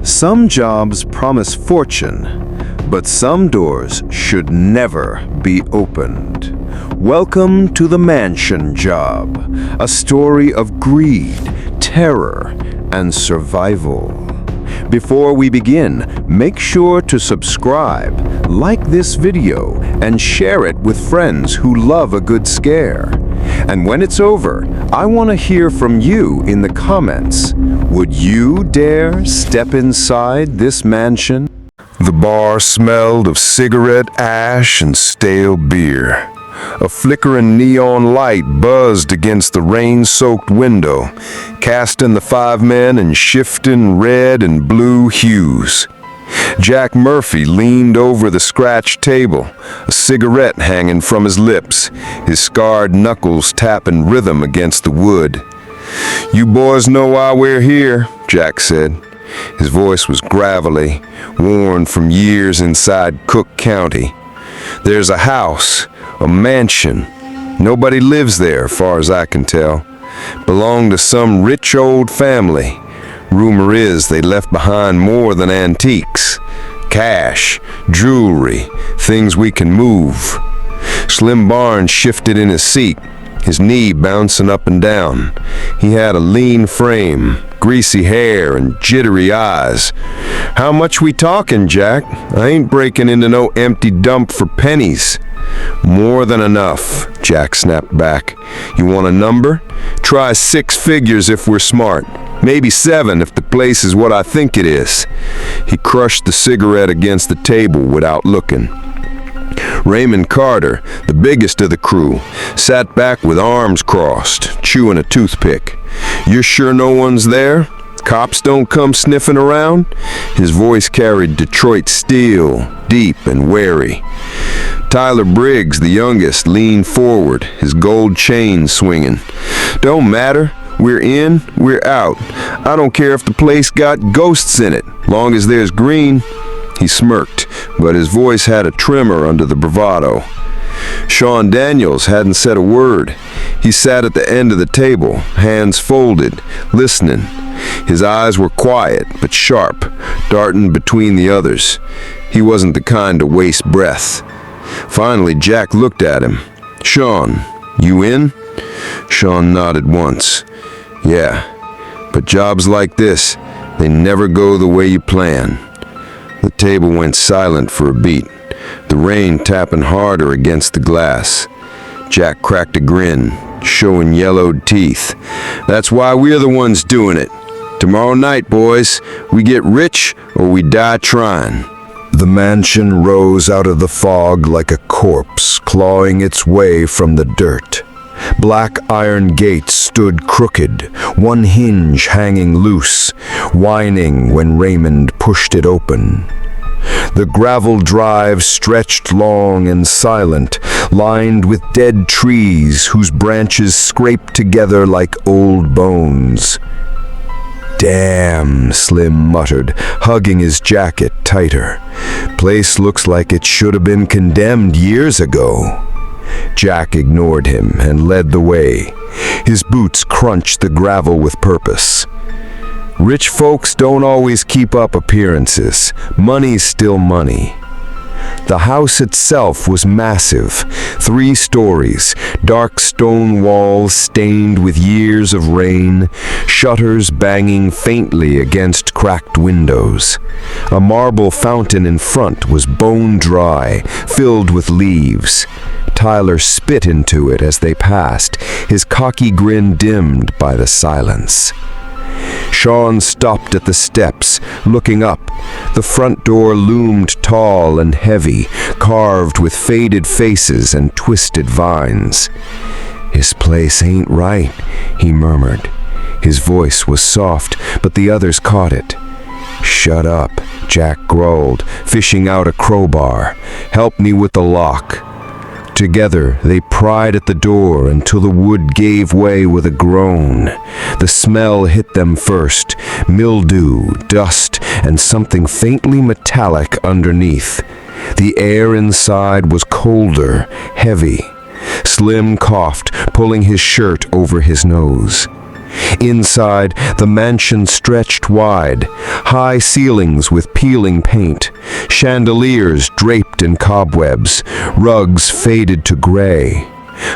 Some jobs promise fortune, but some doors should never be opened. Welcome to The Mansion Job, a story of greed, terror, and survival. Before we begin, make sure to subscribe, like this video, and share it with friends who love a good scare. And when it's over, I want to hear from you in the comments. Would you dare step inside this mansion? The bar smelled of cigarette ash and stale beer. A flickering neon light buzzed against the rain-soaked window, casting the five men in shifting red and blue hues. Jack Murphy leaned over the scratched table, a cigarette hanging from his lips, his scarred knuckles tapping rhythm against the wood. "You boys know why we're here," Jack said. His voice was gravelly, worn from years inside Cook County. "There's a house, a mansion. Nobody lives there, far as I can tell. Belonged to some rich old family. Rumor is they left behind more than antiques. Cash, jewelry, things we can move." Slim Barnes shifted in his seat, his knee bouncing up and down. He had a lean frame, greasy hair, and jittery eyes. "How much we talking, Jack? I ain't breaking into no empty dump for pennies." "More than enough," Jack snapped back. "You want a number? Try 6 figures if we're smart. Maybe 7 if the place is what I think it is." He crushed the cigarette against the table without looking. Raymond Carter, the biggest of the crew, sat back with arms crossed, chewing a toothpick. "You're sure no one's there? Cops don't come sniffing around?" His voice carried Detroit steel, deep and wary. Tyler Briggs, the youngest, leaned forward, his gold chain swinging. "Don't matter. We're in, we're out. I don't care if the place got ghosts in it, long as there's green." He smirked, but his voice had a tremor under the bravado. Sean Daniels hadn't said a word. He sat at the end of the table, hands folded, listening. His eyes were quiet but sharp, darting between the others. He wasn't the kind to waste breath. Finally, Jack looked at him. "Sean, you in?" Sean nodded once. "Yeah, but jobs like this, they never go the way you plan." The table went silent for a beat, the rain tapping harder against the glass. Jack cracked a grin, showing yellowed teeth. "That's why we're the ones doing it. Tomorrow night, boys, we get rich or we die trying." The mansion rose out of the fog like a corpse clawing its way from the dirt. Black iron gates stood crooked, one hinge hanging loose, whining when Raymond pushed it open. The gravel drive stretched long and silent, lined with dead trees whose branches scraped together like old bones. "Damn," Slim muttered, hugging his jacket tighter. "Place looks like it should have been condemned years ago." Jack ignored him and led the way. His boots crunched the gravel with purpose. Rich folks don't always keep up appearances. Money's still money. The house itself was massive, 3 stories, dark stone walls stained with years of rain, shutters banging faintly against cracked windows. A marble fountain in front was bone dry, filled with leaves. Tyler spit into it as they passed, his cocky grin dimmed by the silence. Sean stopped at the steps, looking up. The front door loomed tall and heavy, carved with faded faces and twisted vines. "This place ain't right," he murmured. His voice was soft, but the others caught it. "Shut up," Jack growled, fishing out a crowbar. "Help me with the lock." Together, they pried at the door until the wood gave way with a groan. The smell hit them first, mildew, dust, and something faintly metallic underneath. The air inside was colder, heavy. Slim coughed, pulling his shirt over his nose. Inside, the mansion stretched wide, high ceilings with peeling paint, chandeliers draped in cobwebs, rugs faded to gray.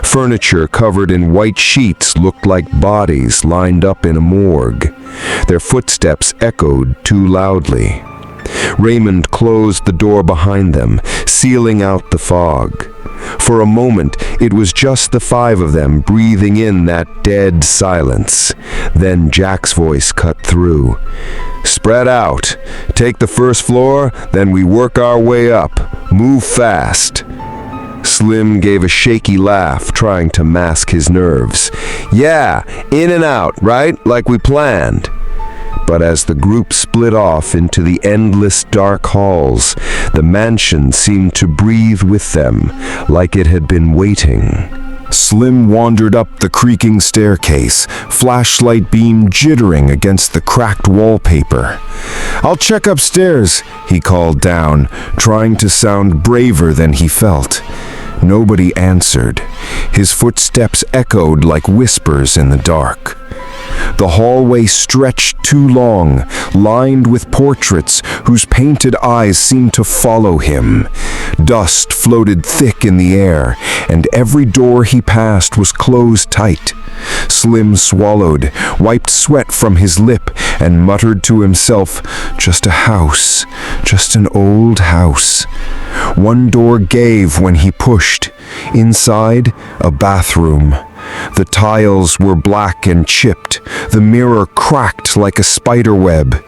Furniture covered in white sheets looked like bodies lined up in a morgue. Their footsteps echoed too loudly. Raymond closed the door behind them, sealing out the fog. For a moment, it was just the five of them breathing in that dead silence. Then Jack's voice cut through. "Spread out. Take the first floor, then we work our way up. Move fast." Slim gave a shaky laugh, trying to mask his nerves. "Yeah, in and out, right? Like we planned." But as the group split off into the endless dark halls, the mansion seemed to breathe with them, like it had been waiting. Slim wandered up the creaking staircase, flashlight beam jittering against the cracked wallpaper. "I'll check upstairs," he called down, trying to sound braver than he felt. Nobody answered. His footsteps echoed like whispers in the dark. The hallway stretched too long, lined with portraits whose painted eyes seemed to follow him. Dust floated thick in the air, and every door he passed was closed tight. Slim swallowed, wiped sweat from his lip, and muttered to himself, "Just a house, just an old house." One door gave when he pushed. Inside, a bathroom. The tiles were black and chipped, the mirror cracked like a spider web.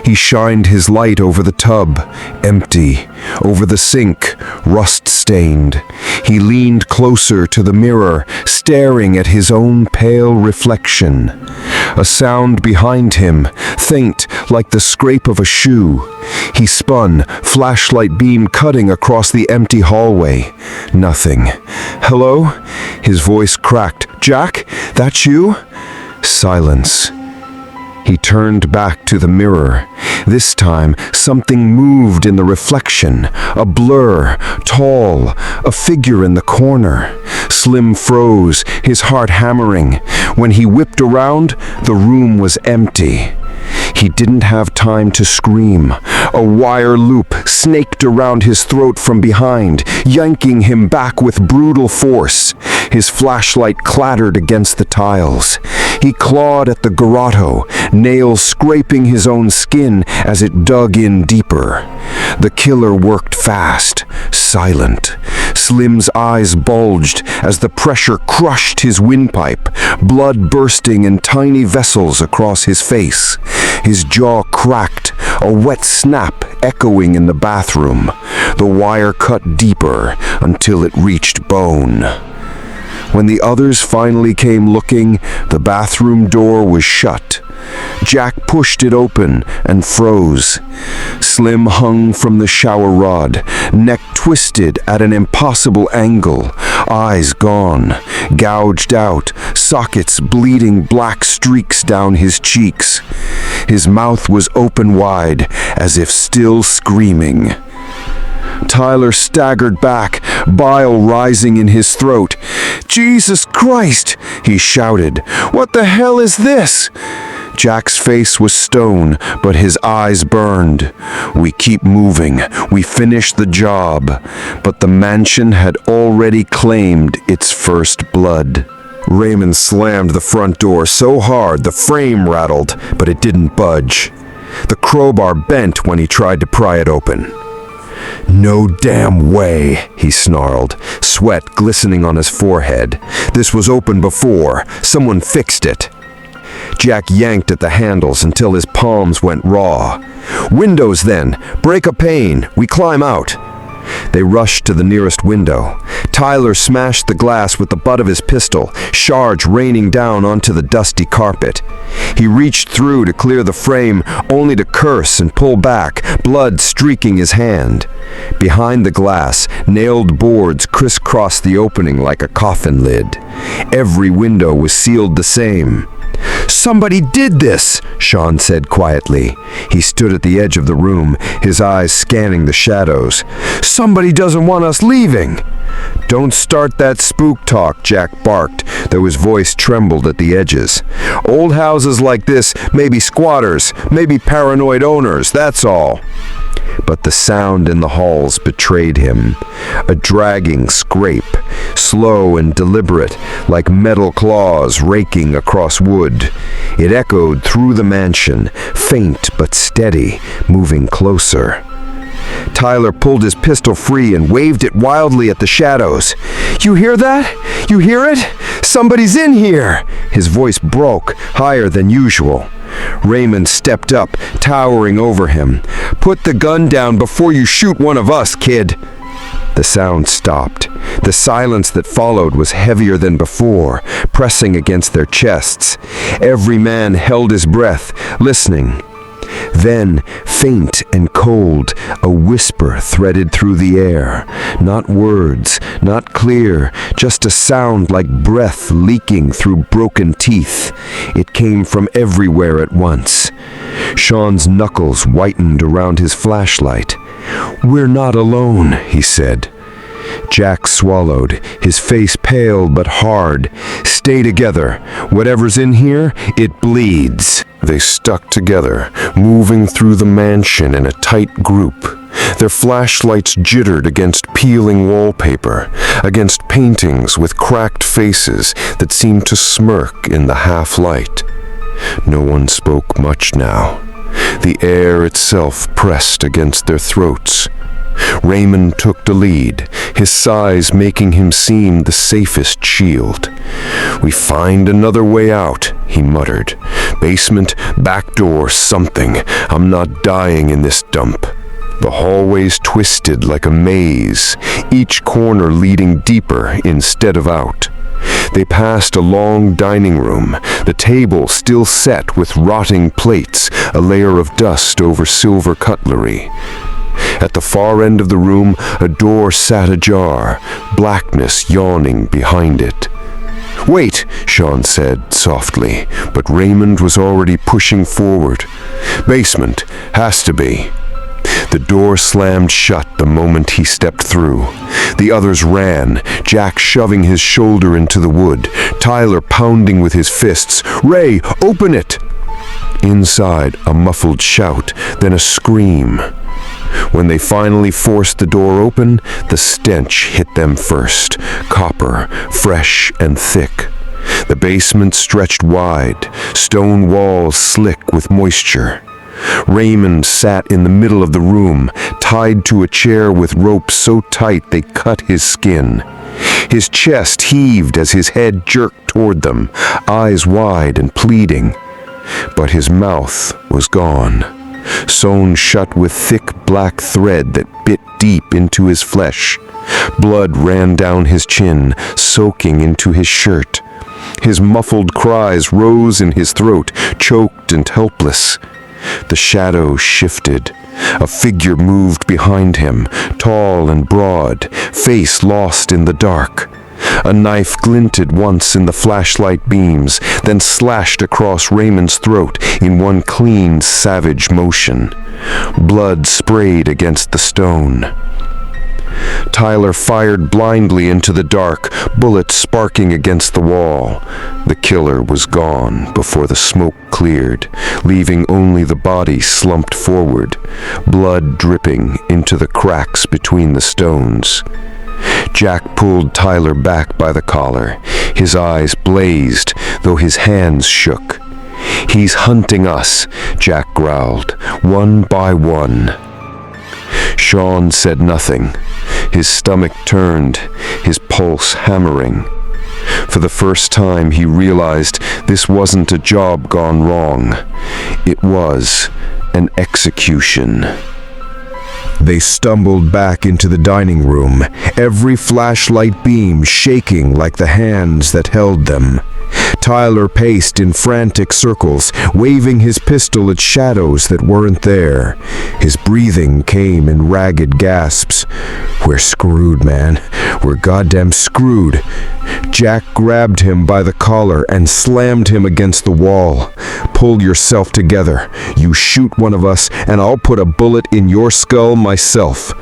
He shined his light over the tub, empty, over the sink, rust-stained. He leaned closer to the mirror, staring at his own pale reflection. A sound behind him, faint like the scrape of a shoe. He spun, flashlight beam cutting across the empty hallway. Nothing. "Hello?" His voice cracked. "Jack, that's you?" Silence. He turned back to the mirror. This time, something moved in the reflection. A blur, tall, a figure in the corner. Slim froze, his heart hammering. When he whipped around, the room was empty. He didn't have time to scream. A wire loop snaked around his throat from behind, yanking him back with brutal force. His flashlight clattered against the tiles. He clawed at the grotto, nails scraping his own skin as it dug in deeper. The killer worked fast, silent. Slim's eyes bulged as the pressure crushed his windpipe, blood bursting in tiny vessels across his face. His jaw cracked, a wet snap echoing in the bathroom. The wire cut deeper until it reached bone. When the others finally came looking, the bathroom door was shut. Jack pushed it open and froze. Slim hung from the shower rod, neck twisted at an impossible angle, eyes gone, gouged out, sockets bleeding black streaks down his cheeks. His mouth was open wide, as if still screaming. Tyler staggered back, bile rising in his throat. "Jesus Christ!" he shouted. "What the hell is this?" Jack's face was stone, but his eyes burned. "We keep moving. We finish the job." But the mansion had already claimed its first blood. Raymond slammed the front door so hard the frame rattled, but it didn't budge. The crowbar bent when he tried to pry it open. "No damn way," he snarled, sweat glistening on his forehead. "This was open before. Someone fixed it." Jack yanked at the handles until his palms went raw. "Windows then! Break a pane! We climb out!" They rushed to the nearest window. Tyler smashed the glass with the butt of his pistol, shards raining down onto the dusty carpet. He reached through to clear the frame, only to curse and pull back, blood streaking his hand. Behind the glass, nailed boards crisscrossed the opening like a coffin lid. Every window was sealed the same. "Somebody did this," Sean said quietly. He stood at the edge of the room, his eyes scanning the shadows. "Somebody doesn't want us leaving." "Don't start that spook talk," Jack barked. though his voice trembled at the edges. "Old houses like this may be squatters, maybe paranoid owners, that's all." But the sound in the halls betrayed him. A dragging scrape, slow and deliberate, like metal claws raking across wood. It echoed through the mansion, faint but steady, moving closer. Tyler pulled his pistol free and waved it wildly at the shadows. "You hear that? You hear it? Somebody's in here!" His voice broke, higher than usual. Raymond stepped up, towering over him. "Put the gun down before you shoot one of us, kid." The sound stopped. The silence that followed was heavier than before, pressing against their chests. Every man held his breath, listening. Then, faint and cold, a whisper threaded through the air. Not words, not clear, just a sound like breath leaking through broken teeth. It came from everywhere at once. Sean's knuckles whitened around his flashlight. "We're not alone," he said. Jack swallowed, his face pale but hard. "Stay together. Whatever's in here, it bleeds." They stuck together, moving through the mansion in a tight group. Their flashlights jittered against peeling wallpaper, against paintings with cracked faces that seemed to smirk in the half-light. No one spoke much now. The air itself pressed against their throats. Raymond took the lead, his size making him seem the safest shield. "We find another way out," he muttered. "Basement, back door, something. I'm not dying in this dump." The hallways twisted like a maze, each corner leading deeper instead of out. They passed a long dining room, the table still set with rotting plates, a layer of dust over silver cutlery. At the far end of the room, a door sat ajar, blackness yawning behind it. "Wait," Sean said softly, but Raymond was already pushing forward. "Basement, has to be." The door slammed shut the moment he stepped through. The others ran, Jack shoving his shoulder into the wood, Tyler pounding with his fists. "Ray, open it!" Inside, a muffled shout, then a scream. When they finally forced the door open, the stench hit them first, copper, fresh and thick. The basement stretched wide, stone walls slick with moisture. Raymond sat in the middle of the room, tied to a chair with ropes so tight they cut his skin. His chest heaved as his head jerked toward them, eyes wide and pleading. But his mouth was gone, sewn shut with thick black thread that bit deep into his flesh. Blood ran down his chin, soaking into his shirt. His muffled cries rose in his throat, choked and helpless. The shadows shifted. A figure moved behind him, tall and broad, face lost in the dark. A knife glinted once in the flashlight beams, then slashed across Raymond's throat in one clean, savage motion. Blood sprayed against the stone. Tyler fired blindly into the dark, bullets sparking against the wall. The killer was gone before the smoke cleared, leaving only the body slumped forward, blood dripping into the cracks between the stones. Jack pulled Tyler back by the collar. His eyes blazed, though his hands shook. "He's hunting us," Jack growled, "one by one." Sean said nothing. His stomach turned, his pulse hammering. For the first time, he realized this wasn't a job gone wrong. It was an execution. They stumbled back into the dining room, every flashlight beam shaking like the hands that held them. Tyler paced in frantic circles, waving his pistol at shadows that weren't there. His breathing came in ragged gasps. "We're screwed, man. We're goddamn screwed." Jack grabbed him by the collar and slammed him against the wall. "Pull yourself together. You shoot one of us, and I'll put a bullet in your skull myself."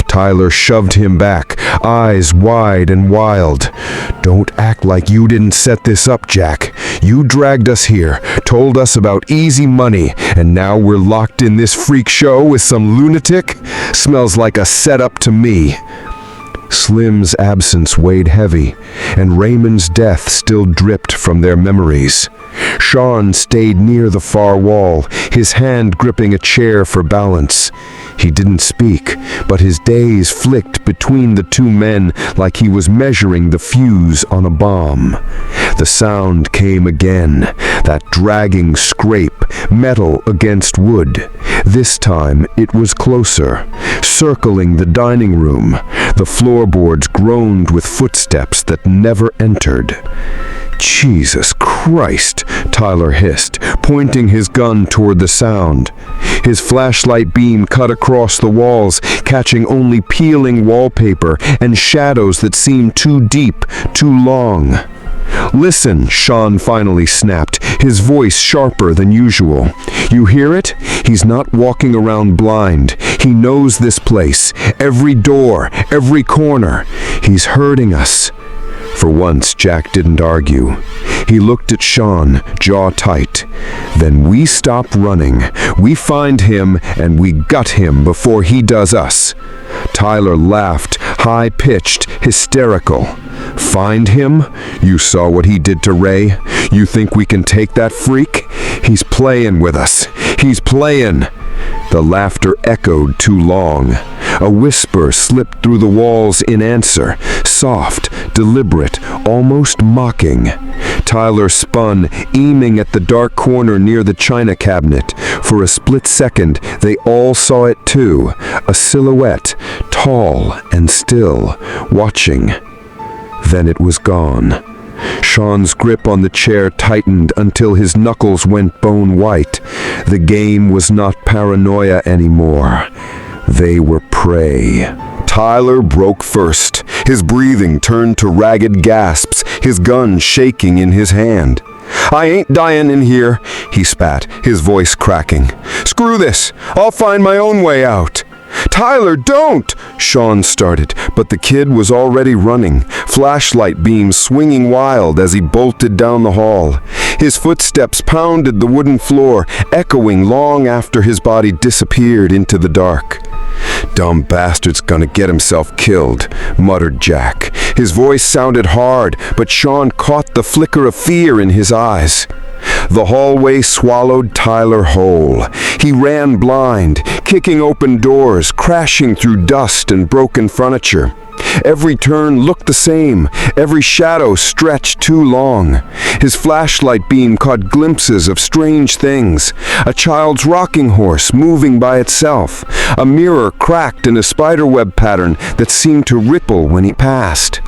Tyler shoved him back, eyes wide and wild. "Don't act like you didn't set this up, Jack. You dragged us here, told us about easy money, and now we're locked in this freak show with some lunatic? Smells like a setup to me." Slim's absence weighed heavy, and Raymond's death still dripped from their memories. Sean stayed near the far wall, his hand gripping a chair for balance. He didn't speak, but his gaze flicked between the two men like he was measuring the fuse on a bomb. The sound came again, that dragging scrape, metal against wood. This time it was closer, circling the dining room. The floorboards groaned with footsteps that never entered. "Jesus Christ," Tyler hissed, pointing his gun toward the sound. His flashlight beam cut across the walls, catching only peeling wallpaper and shadows that seemed too deep, too long. "Listen," Sean finally snapped, his voice sharper than usual. "You hear it? He's not walking around blind. He knows this place, every door, every corner. He's hurting us." For once, Jack didn't argue. He looked at Sean, jaw tight. "Then we stop running. We find him, and we gut him before he does us." Tyler laughed, high-pitched, hysterical. "Find him? You saw what he did to Ray? You think we can take that freak? He's playing with us. He's playing." The laughter echoed too long. A whisper slipped through the walls in answer, soft, deliberate, almost mocking. Tyler spun, aiming at the dark corner near the china cabinet. For a split second, they all saw it too, a silhouette, tall and still, watching. Then it was gone. Sean's grip on the chair tightened until his knuckles went bone white. The game was not paranoia anymore. They were prey. Tyler broke first. His breathing turned to ragged gasps, his gun shaking in his hand. "I ain't dying in here," he spat, his voice cracking. "Screw this. I'll find my own way out." "Tyler, don't!" Sean started, but the kid was already running, flashlight beams swinging wild as he bolted down the hall. His footsteps pounded the wooden floor, echoing long after his body disappeared into the dark. "Dumb bastard's gonna get himself killed," muttered Jack. His voice sounded hard, but Sean caught the flicker of fear in his eyes. The hallway swallowed Tyler whole. He ran blind, kicking open doors, crashing through dust and broken furniture. Every turn looked the same, every shadow stretched too long. His flashlight beam caught glimpses of strange things. A child's rocking horse moving by itself, a mirror cracked in a spiderweb pattern that seemed to ripple when he passed.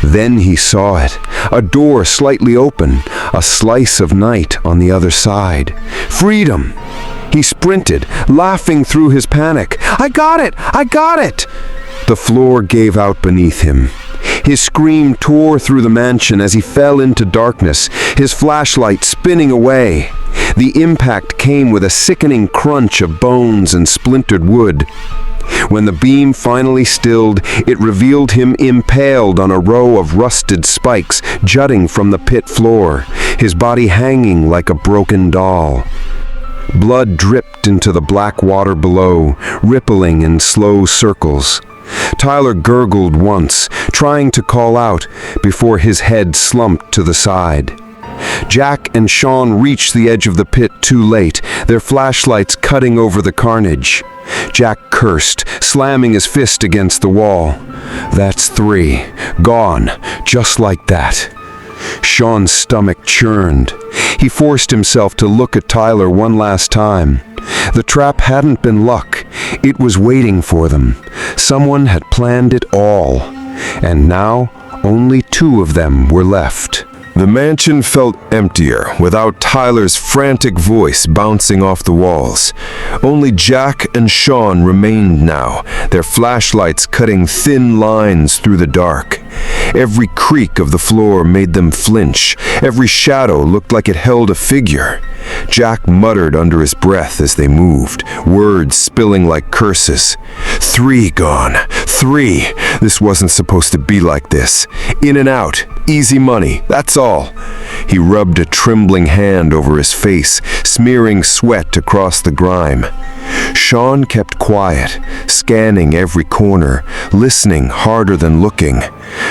Then he saw it, a door slightly open, a slice of night on the other side. Freedom! He sprinted, laughing through his panic. "I got it! I got it!" The floor gave out beneath him. His scream tore through the mansion as he fell into darkness, his flashlight spinning away. The impact came with a sickening crunch of bones and splintered wood. When the beam finally stilled, it revealed him impaled on a row of rusted spikes jutting from the pit floor, his body hanging like a broken doll. Blood dripped into the black water below, rippling in slow circles. Tyler gurgled once, trying to call out, before his head slumped to the side. Jack and Sean reached the edge of the pit too late, their flashlights cutting over the carnage. Jack cursed, slamming his fist against the wall. "That's 3. Gone, just like that." Sean's stomach churned. He forced himself to look at Tyler one last time. The trap hadn't been luck. It was waiting for them. Someone had planned it all. And now, only 2 of them were left. The mansion felt emptier, without Tyler's frantic voice bouncing off the walls. Only Jack and Sean remained now, their flashlights cutting thin lines through the dark. Every creak of the floor made them flinch. Every shadow looked like it held a figure. Jack muttered under his breath as they moved, words spilling like curses. 3 gone. 3. This wasn't supposed to be like this. In and out. Easy money. That's all. He rubbed a trembling hand over his face, smearing sweat across the grime. Sean kept quiet, scanning every corner, listening harder than looking.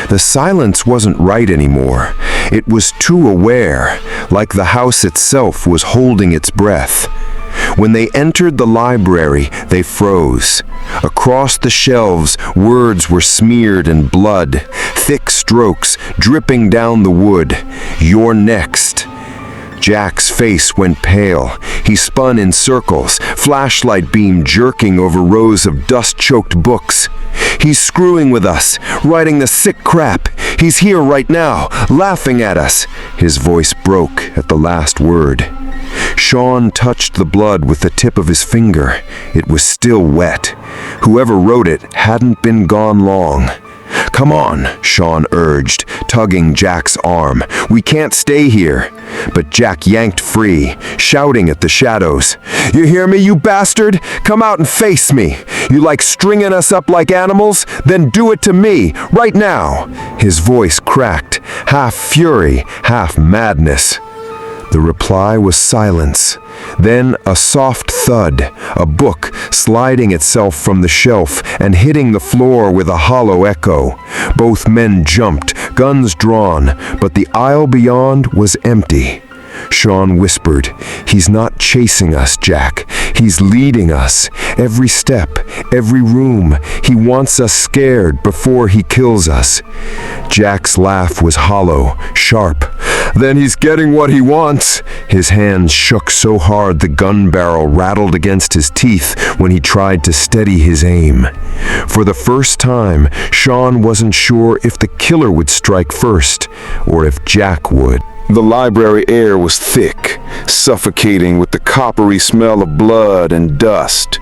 The silence wasn't right anymore. It was too aware, like the house itself was holding its breath. When they entered the library, they froze. Across the shelves, words were smeared in blood, thick strokes dripping down the wood. "You're next." Jack's face went pale. He spun in circles, flashlight beam jerking over rows of dust-choked books. "He's screwing with us, writing the sick crap. He's here right now, laughing at us." His voice broke at the last word. Sean touched the blood with the tip of his finger. It was still wet. Whoever wrote it hadn't been gone long. "Come on," Sean urged, tugging Jack's arm. "We can't stay here." But Jack yanked free, shouting at the shadows. "You hear me, you bastard? Come out and face me. You like stringing us up like animals? Then do it to me, right now." His voice cracked, half fury, half madness. The reply was silence. Then a soft thud, a book sliding itself from the shelf and hitting the floor with a hollow echo. Both men jumped, guns drawn, but the aisle beyond was empty. Sean whispered, "He's not chasing us, Jack. He's leading us. Every step, every room. He wants us scared before he kills us." Jack's laugh was hollow, sharp. "Then he's getting what he wants." His hands shook so hard the gun barrel rattled against his teeth when he tried to steady his aim. For the first time, Sean wasn't sure if the killer would strike first, or if Jack would. The library air was thick, suffocating with the coppery smell of blood and dust.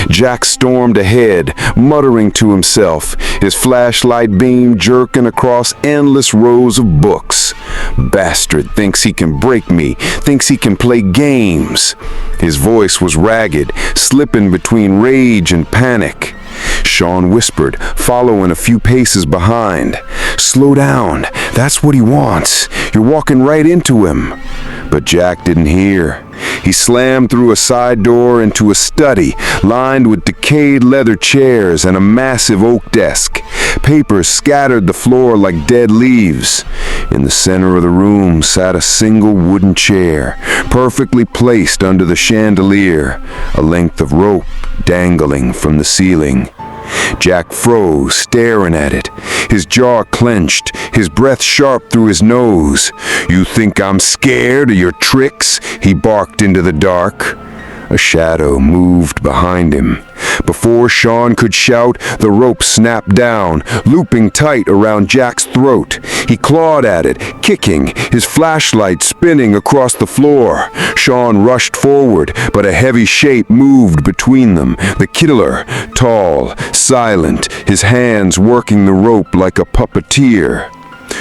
Jack stormed ahead, muttering to himself, his flashlight beam jerking across endless rows of books. "Bastard thinks he can break me, thinks he can play games." His voice was ragged, slipping between rage and panic. Sean whispered, following a few paces behind. "Slow down. That's what he wants. You're walking right into him." But Jack didn't hear. He slammed through a side door into a study lined with decayed leather chairs and a massive oak desk. Papers scattered the floor like dead leaves. In the center of the room sat a single wooden chair, perfectly placed under the chandelier, a length of rope dangling from the ceiling. Jack froze, staring at it, his jaw clenched, his breath sharp through his nose. "You think I'm scared of your tricks?" he barked into the dark. A shadow moved behind him. Before Sean could shout, the rope snapped down, looping tight around Jack's throat. He clawed at it, kicking, his flashlight spinning across the floor. Sean rushed forward, but a heavy shape moved between them. The killer, tall, silent, his hands working the rope like a puppeteer.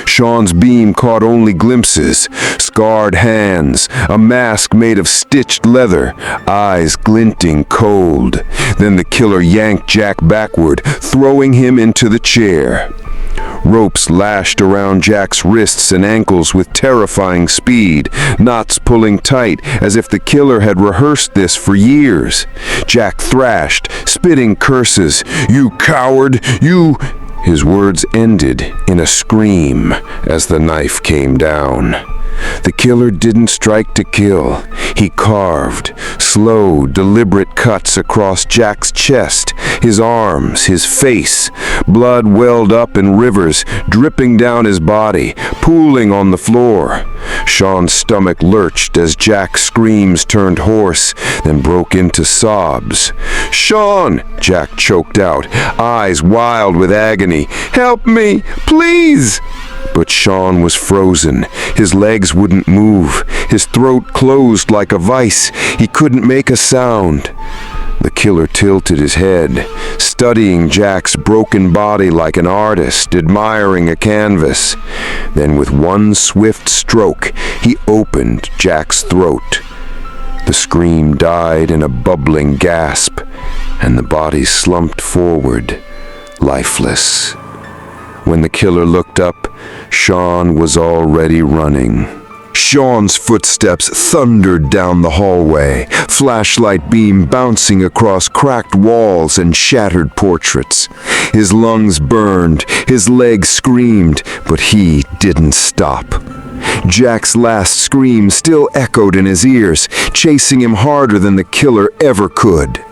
Sean's beam caught only glimpses, scarred hands, a mask made of stitched leather, eyes glinting cold. Then the killer yanked Jack backward, throwing him into the chair. Ropes lashed around Jack's wrists and ankles with terrifying speed, knots pulling tight as if the killer had rehearsed this for years. Jack thrashed, spitting curses. "You coward! You—" His words ended in a scream as the knife came down. The killer didn't strike to kill. He carved, slow, deliberate cuts across Jack's chest, his arms, his face. Blood welled up in rivers, dripping down his body, pooling on the floor. Sean's stomach lurched as Jack's screams turned hoarse, then broke into sobs. "Sean!" Jack choked out, eyes wild with agony. "Help me, please!" But Sean was frozen. His legs wouldn't move. His throat closed like a vice. He couldn't make a sound. The killer tilted his head, studying Jack's broken body like an artist admiring a canvas. Then with one swift stroke, he opened Jack's throat. The scream died in a bubbling gasp, and the body slumped forward, lifeless. When the killer looked up, Sean was already running. Sean's footsteps thundered down the hallway, flashlight beam bouncing across cracked walls and shattered portraits. His lungs burned, his legs screamed, but he didn't stop. Jack's last scream still echoed in his ears, chasing him harder than the killer ever could.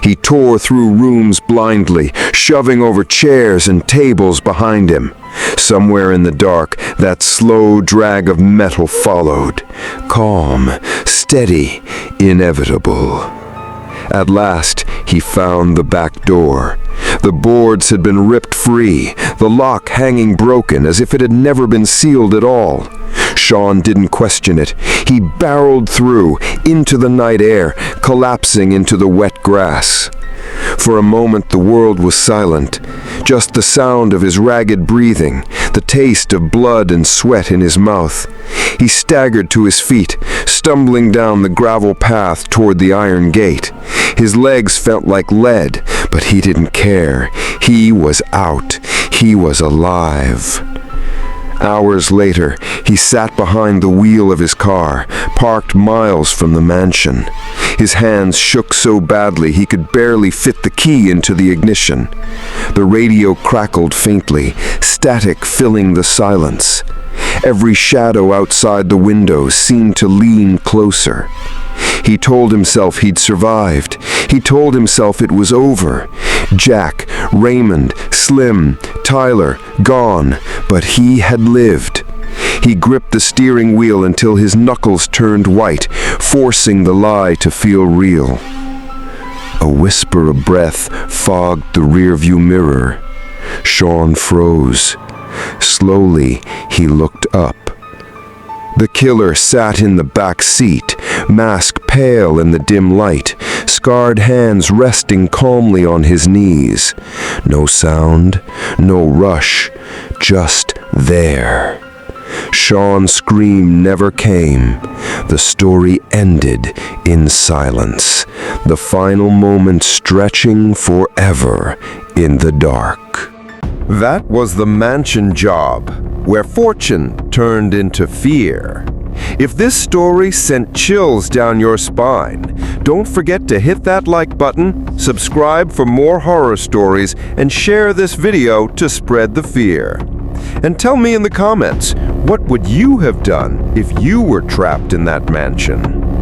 He tore through rooms blindly, shoving over chairs and tables behind him. Somewhere in the dark, that slow drag of metal followed. Calm, steady, inevitable. At last, he found the back door. The boards had been ripped free, the lock hanging broken as if it had never been sealed at all. Sean didn't question it. He barreled through, into the night air, collapsing into the wet grass. For a moment the world was silent, just the sound of his ragged breathing, the taste of blood and sweat in his mouth. He staggered to his feet, stumbling down the gravel path toward the iron gate. His legs felt like lead, but he didn't care. He was out. He was alive. Hours later, he sat behind the wheel of his car, parked miles from the mansion. His hands shook so badly he could barely fit the key into the ignition. The radio crackled faintly, static filling the silence. Every shadow outside the window seemed to lean closer. He told himself he'd survived. He told himself it was over. Jack, Raymond, Slim, Tyler, gone, but he had lived. He gripped the steering wheel until his knuckles turned white, forcing the lie to feel real. A whisper of breath fogged the rearview mirror. Sean froze. Slowly, he looked up. The killer sat in the back seat, mask pale in the dim light, scarred hands resting calmly on his knees. No sound, no rush, just there. Sean's scream never came. The story ended in silence, the final moment stretching forever in the dark. That was the mansion job, where fortune turned into fear. If this story sent chills down your spine, don't forget to hit that like button, subscribe for more horror stories, and share this video to spread the fear. And tell me in the comments, what would you have done if you were trapped in that mansion?